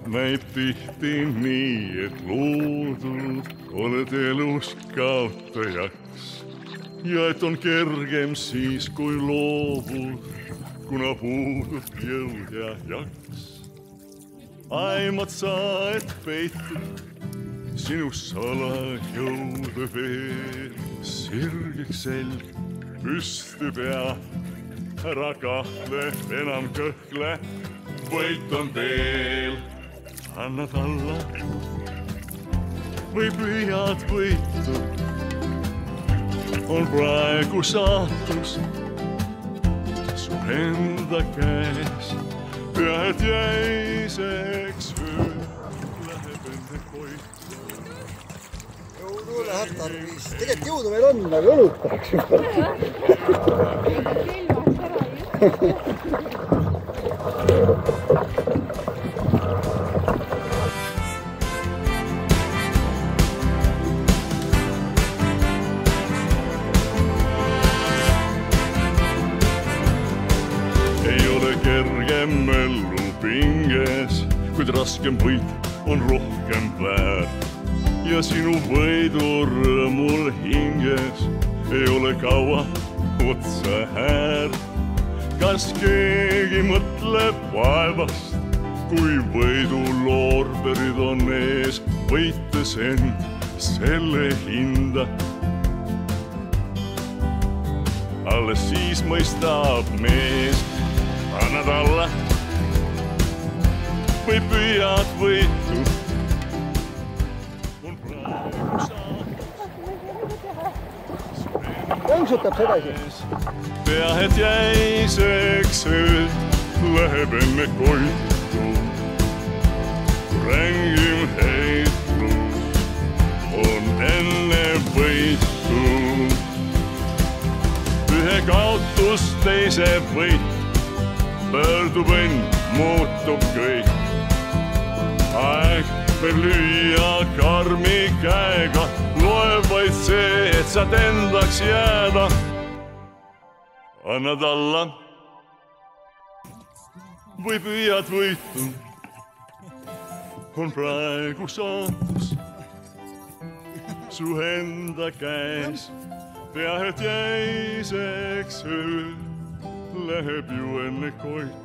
näib tihti nii, et loodud oled elus kaotajaks ja et on kergem siis, kui loobud, kuna puudub jõud ja jaks. Aimad sa, et peitud sinu salajõude veel, sirgeks selg, püsti pea, ära kahtle, enam kõhkle, võit on teel. Annad alla või püüad võitu, on praegu saatus su enda käes. Pea, et jäiseks öö läheb enne koitu. Jõudu läheb tarvis. Tegelikult jõudu meil on, aga õlutaks kergem ellu pinges, kuid raskem võit on rohkem väärt. Ja sinu võidurõõmul hinges ei ole kaua otsa häärt. Kas keegi mõtleb vaevast, kui võiduloorberid on ees, võites end selle hinda? Alles siis mõistab mees, annad alla või püüad võitu, on praegu jõnksutab sedasi. Pea, et jäiseks öö läheb enne koitu. Rängim heitlus on enne võitu. Ühe kaotus, teise võit, pöördub õnn, muutub kõik. Aeg veel lüüa karmi käega, loeb vaid see, et saad endaks jääda. Annad alla või püüad võitu, on praegu saatus su enda käes. Pea, et jäiseks öö läheb ju enne koitu.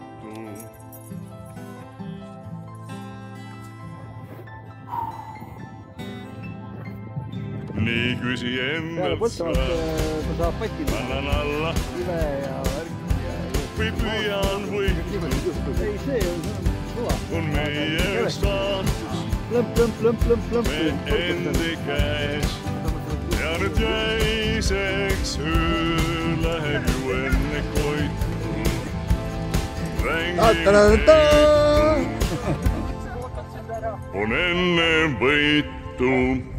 Nii küsi endalt sa, annan alla või püüan võitu, on meie staatus me endi käes. Ja nüüd jäiseks öö läheb ju enne koitu. On enne võitu.